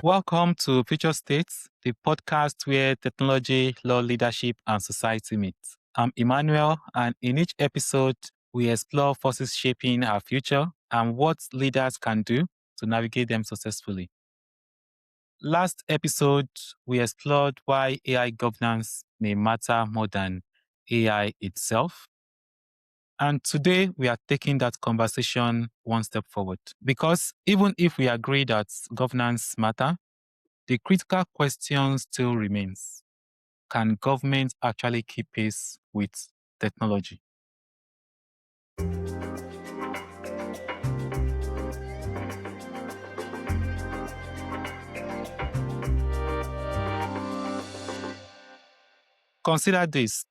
Welcome to Future States, the podcast where technology, law, leadership, and society meet. I'm Emmanuel, and in each episode, we explore forces shaping our future and what leaders can do to navigate them successfully. Last episode, we explored why AI governance may matter more than AI itself. And today, we are taking that conversation one step forward. Because even if we agree that governance matter, the critical question still remains. Can government actually keep pace with technology? Consider this.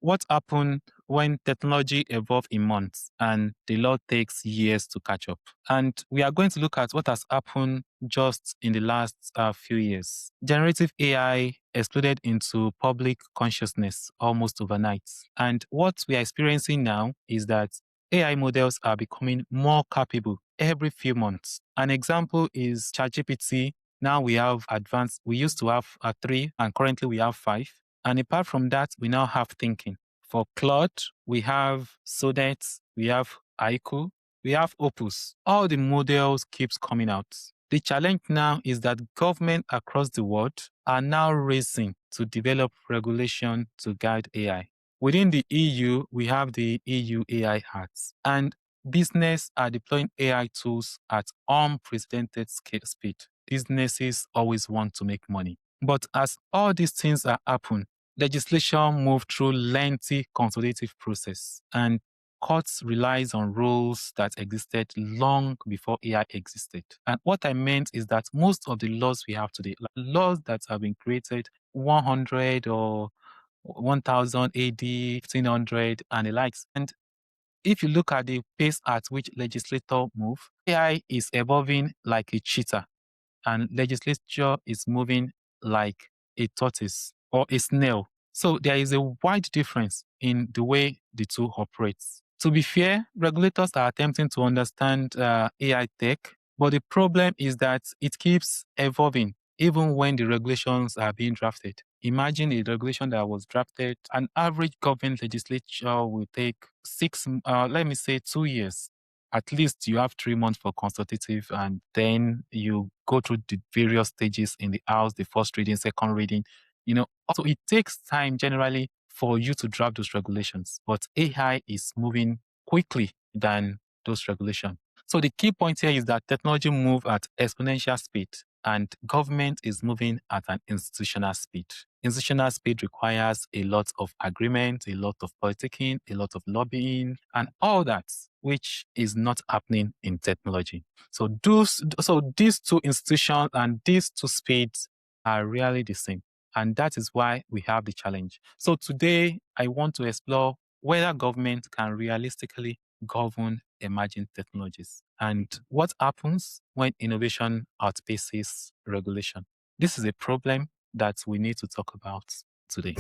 What happened when technology evolved in months and the law takes years to catch up? And we are going to look at what has happened just in the last few years. Generative AI exploded into public consciousness almost overnight. And what we are experiencing now is that AI models are becoming more capable every few months. An example is ChatGPT. Now we have advanced, we used to have three, and currently we have five. And apart from that, we now have thinking. For Claude, we have Sonnet, we have Haiku, we have Opus. All the models keeps coming out. The challenge now is that governments across the world are now racing to develop regulation to guide AI. Within the EU, we have the EU AI Act, and business are deploying AI tools at unprecedented speed. Businesses always want to make money. But as all these things are happening, legislation moved through lengthy consultative process, and courts relies on rules that existed long before AI existed. And what I meant is that most of the laws we have today, like laws that have been created 100 or 1000 AD, 1500 and the likes. And if you look at the pace at which legislators move, AI is evolving like a cheetah and legislature is moving like a tortoise or a snail. So there is a wide difference in the way the two operates. To be fair, regulators are attempting to understand AI tech, but the problem is that it keeps evolving even when the regulations are being drafted. Imagine a regulation that was drafted, an average government legislature will take let me say 2 years. At least you have 3 months for consultative, and then you go through the various stages in the house, the first reading, second reading. So it takes time generally for you to draft those regulations, but AI is moving quickly than those regulations. So the key point here is that technology moves at exponential speed and government is moving at an institutional speed. Institutional speed requires a lot of agreement, a lot of politicking, a lot of lobbying, and all that, which is not happening in technology. So these two institutions and these two speeds are really the same. And that is why we have the challenge. So today, I want to explore whether government can realistically govern emerging technologies and what happens when innovation outpaces regulation. This is a problem that we need to talk about today.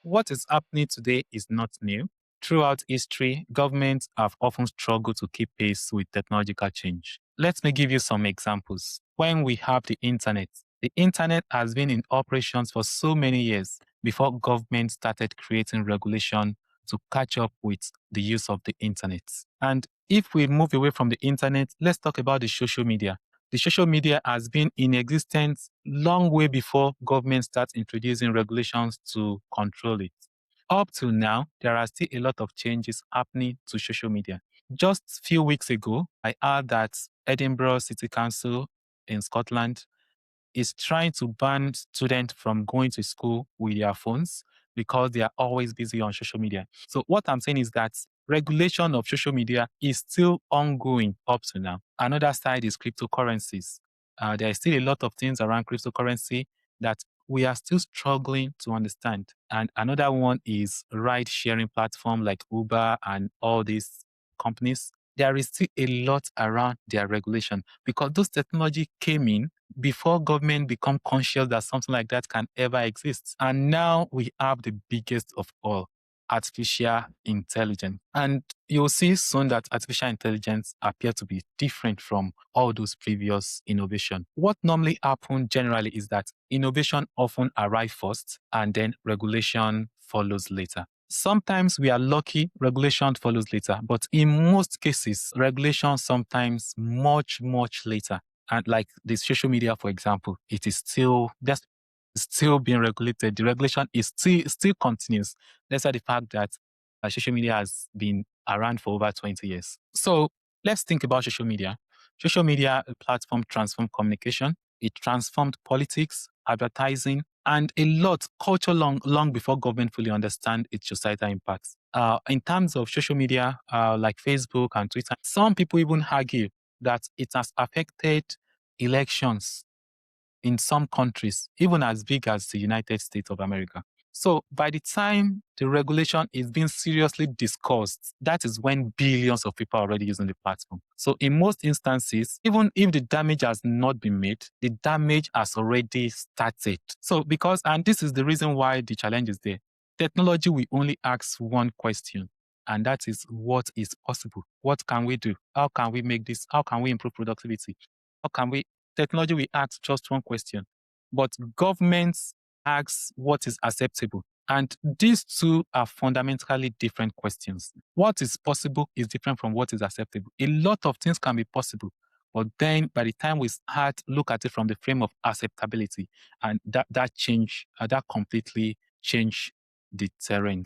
What is happening today is not new. Throughout history, governments have often struggled to keep pace with technological change. Let me give you some examples. When we have the internet has been in operations for so many years before government started creating regulation to catch up with the use of the internet. And if we move away from the internet, let's talk about the social media. The social media has been in existence long way before government starts introducing regulations to control it. Up till now, there are still a lot of changes happening to social media. Just a few weeks ago, I heard that Edinburgh City Council in Scotland is trying to ban students from going to school with their phones because they are always busy on social media. So what I'm saying is that regulation of social media is still ongoing up to now. Another side is cryptocurrencies. There is still a lot of things around cryptocurrency that we are still struggling to understand. And another one is ride sharing platform like Uber and all these companies. there is still a lot around their regulation because those technology came in before government become conscious that something like that can ever exist. And now we have the biggest of all, artificial intelligence. And you'll see soon that artificial intelligence appear to be different from all those previous innovation. What normally happens generally is that innovation often arrive first and then regulation follows later. Sometimes we are lucky, regulation follows later, but in most cases, regulation sometimes much, much later. And like the social media, for example, it is that's still being regulated. The regulation is still continues. That's the fact that social media has been around for over 20 years. So let's think about social media. Social media platform transformed communication. It transformed politics, advertising, and a lot culture long before government fully understand its societal impacts. In terms of social media, like Facebook and Twitter, some people even argue that it has affected elections in some countries, even as big as the United States of America. So by the time the regulation is being seriously discussed, that is when billions of people are already using the platform. So in most instances, even if the damage has not been made, the damage has already started. So and this is the reason why the challenge is there. Technology will only ask one question, and that is what is possible? What can we do? How can we make this? How can we improve productivity? How can we Technology will ask just one question, but governments ask what is acceptable. And these two are fundamentally different questions. What is possible is different from what is acceptable. A lot of things can be possible, but then by the time we start look at it from the frame of acceptability, and that completely change the terrain.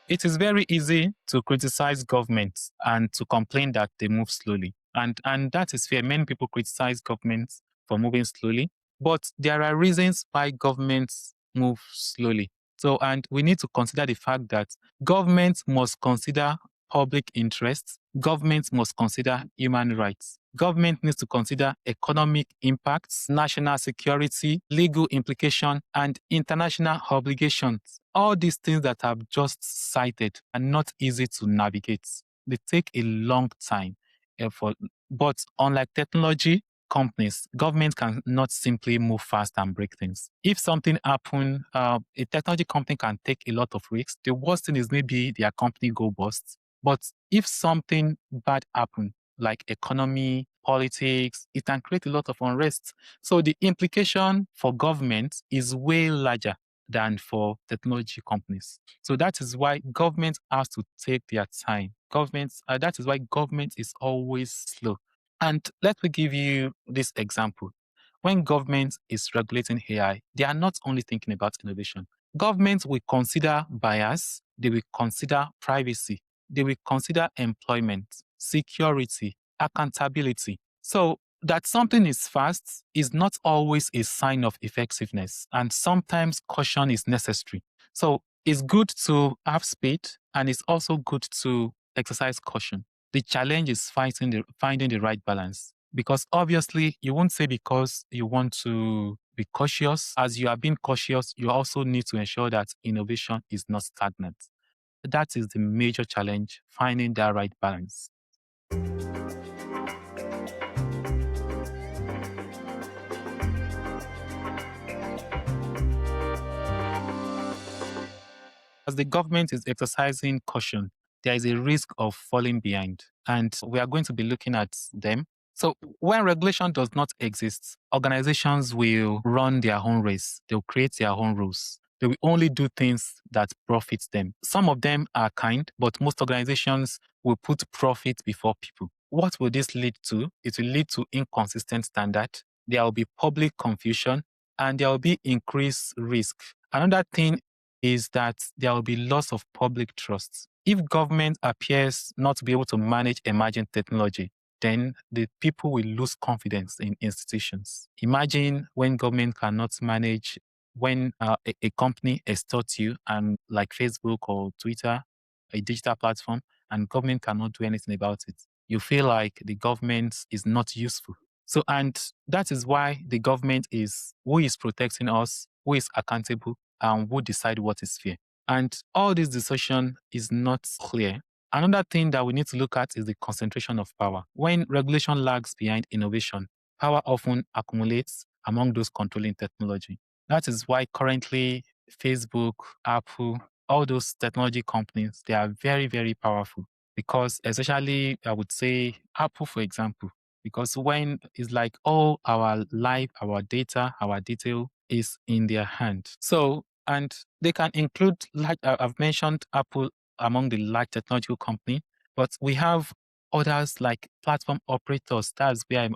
It is very easy to criticize governments and to complain that they move slowly. And that is fair. Many people criticize governments for moving slowly, but there are reasons why governments move slowly. So, and we need to consider the fact that governments must consider public interests, governments must consider human rights. Government needs to consider economic impacts, national security, legal implication, and international obligations. All these things that I've just cited are not easy to navigate. They take a long time. For, but unlike technology companies, government can not simply move fast and break things. If something happen, a technology company can take a lot of risks. The worst thing is maybe their company go bust. But if something bad happen, like economy, politics, it can create a lot of unrest. So the implication for government is way larger than for technology companies. So that is why government has to take their time. That is why government is always slow. And let me give you this example. When government is regulating AI, they are not only thinking about innovation. Government will consider bias, they will consider privacy, they will consider employment, security, accountability. So that something is fast is not always a sign of effectiveness, and sometimes caution is necessary. So it's good to have speed, and it's also good to exercise caution. The challenge is finding the right balance. Because obviously, you won't say because you want to be cautious. As you are being cautious, you also need to ensure that innovation is not stagnant. That is the major challenge, finding that right balance. As the government is exercising caution, there is a risk of falling behind. And we are going to be looking at them. So when regulation does not exist, organizations will run their own race. They'll create their own rules. They will only do things that profit them. Some of them are kind, but most organizations will put profit before people. What will this lead to? It will lead to inconsistent standard. There will be public confusion and there will be increased risk. Another thing is that there will be loss of public trust. If government appears not to be able to manage emerging technology, then the people will lose confidence in institutions. Imagine when government cannot manage, when a company extorts you, and like Facebook or Twitter, a digital platform, and government cannot do anything about it. You feel like the government is not useful. So, and that is why the government is who is protecting us, who is accountable, and who decide what is fair. And all this decision is not clear. Another thing that we need to look at is the concentration of power. When regulation lags behind innovation, power often accumulates among those controlling technology. That is why currently Facebook, Apple, all those technology companies, they are very, very powerful because especially I would say Apple, for example, because when it's like all our life, our data, our detail is in their hand. So, and they can include, like I've mentioned Apple among the large technological company, but we have others like platform operators. That's where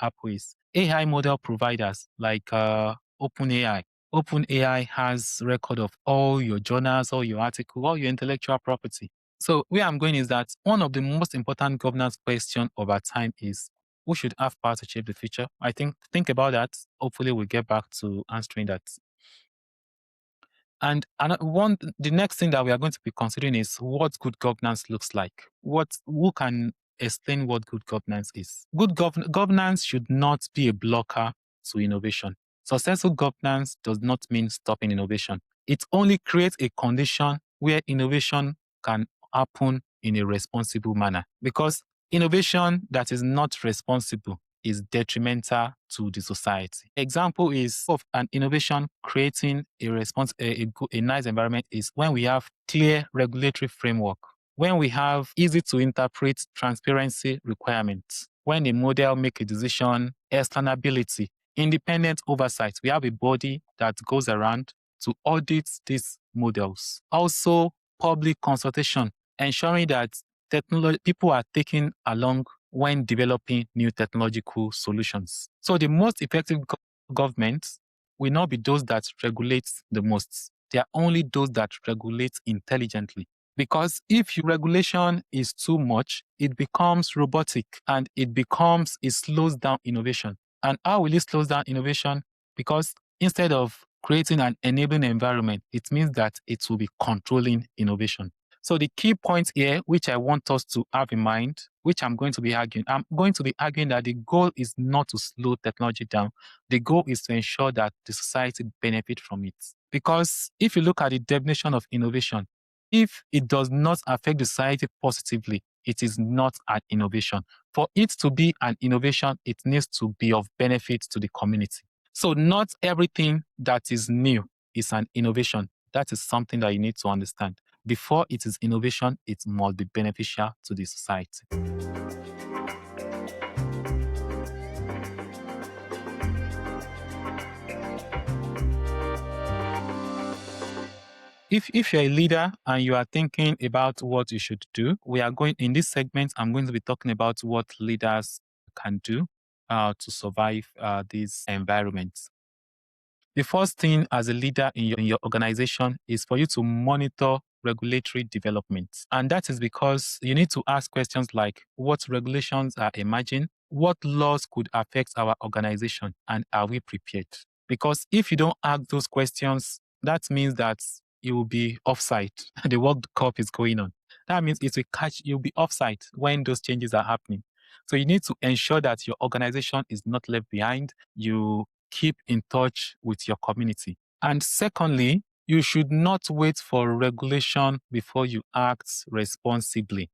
Apple is. AI model providers like OpenAI. OpenAI has record of all your journals, all your articles, all your intellectual property. So where I'm going is that one of the most important governance question over time is who should have power to shape the future. I think about that. Hopefully we'll get back to answering that. And the next thing that we are going to be considering is what good governance looks like. Who can explain what good governance is? Good governance should not be a blocker to innovation. Successful governance does not mean stopping innovation. It only creates a condition where innovation can happen in a responsible manner. Because innovation that is not responsible is detrimental to the society. Example is of an innovation creating a nice environment is when we have clear regulatory framework, when we have easy to interpret transparency requirements, when a model make a decision, externability, independent oversight. We have a body that goes around to audit these models. Also, public consultation, ensuring that people are taken along when developing new technological solutions. So the most effective governments will not be those that regulate the most. They are only those that regulate intelligently. Because if your regulation is too much, it becomes robotic and it slows down innovation. And how will it slow down innovation? Because instead of creating an enabling environment, it means that it will be controlling innovation. So the key point here, which I want us to have in mind, which I'm going to be arguing that the goal is not to slow technology down. The goal is to ensure that the society benefit from it. Because if you look at the definition of innovation, if it does not affect the society positively, it is not an innovation. For it to be an innovation, it needs to be of benefit to the community. So not everything that is new is an innovation. That is something that you need to understand. Before it is innovation, it must be beneficial to the society. If you're a leader and you are thinking about what you should do, in this segment, I'm going to be talking about what leaders can do to survive these environments. The first thing as a leader in your organization is for you to monitor regulatory developments. And that is because you need to ask questions like what regulations are emerging, what laws could affect our organization, and are we prepared? Because if you don't ask those questions, that means that you will be offside. The World Cup is going on. That means you'll be offside when those changes are happening. So you need to ensure that your organization is not left behind. You keep in touch with your community. And secondly, you should not wait for regulation before you act responsibly.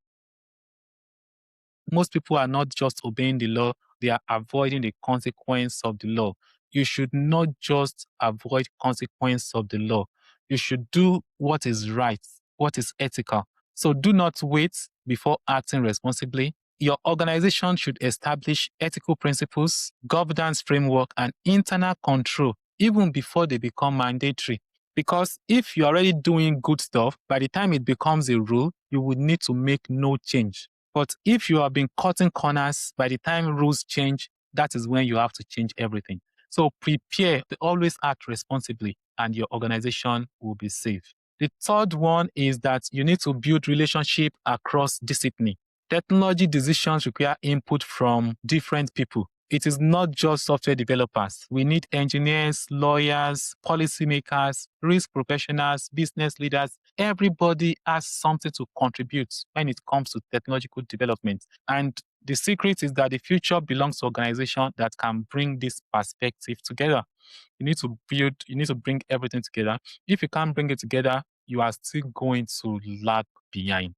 Most people are not just obeying the law, they are avoiding the consequence of the law. You should not just avoid consequence of the law. You should do what is right, what is ethical. So do not wait before acting responsibly. Your organization should establish ethical principles, governance framework, and internal control even before they become mandatory. Because if you're already doing good stuff, by the time it becomes a rule, you would need to make no change. But if you have been cutting corners, by the time rules change, that is when you have to change everything. So prepare to always act responsibly and your organization will be safe. The third one is that you need to build relationship across discipline. Technology decisions require input from different people. It is not just software developers. We need engineers, lawyers, policymakers, risk professionals, business leaders. Everybody has something to contribute when it comes to technological development. And The secret is that the future belongs to organizations that can bring this perspective together. You need to bring everything together. If you can't bring it together, you are still going to lag behind.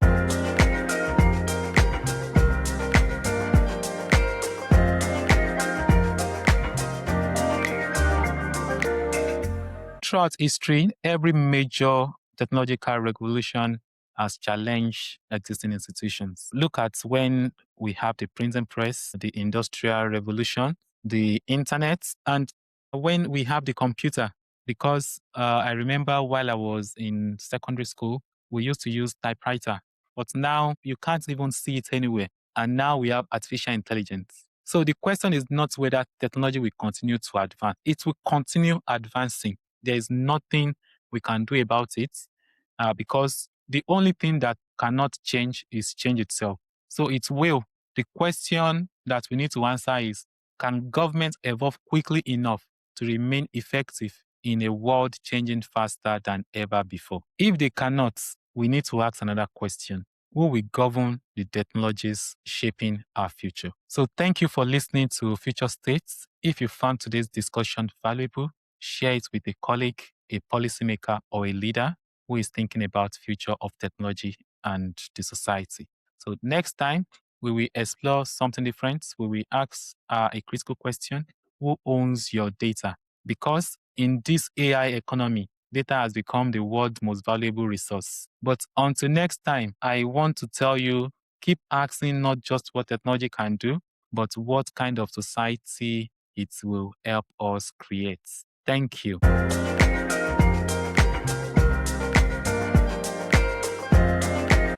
Throughout history, every major technological revolution has challenged existing institutions. Look at when we have the printing press, the industrial revolution, the internet, and when we have the computer. Because I remember while I was in secondary school, we used to use typewriter, but now you can't even see it anywhere. And now we have artificial intelligence. So the question is not whether technology will continue to advance. It will continue advancing. There is nothing we can do about it because the only thing that cannot change is change itself. So it will. The question that we need to answer is, can government evolve quickly enough to remain effective in a world changing faster than ever before? If they cannot, we need to ask another question. Who will govern the technologies shaping our future? So thank you for listening to Future States. If you found today's discussion valuable, share it with a colleague, a policymaker, or a leader who is thinking about future of technology and the society. So next time, we will explore something different. We will ask a critical question. Who owns your data? Because in this AI economy, data has become the world's most valuable resource. But until next time, I want to tell you, keep asking not just what technology can do, but what kind of society it will help us create. Thank you.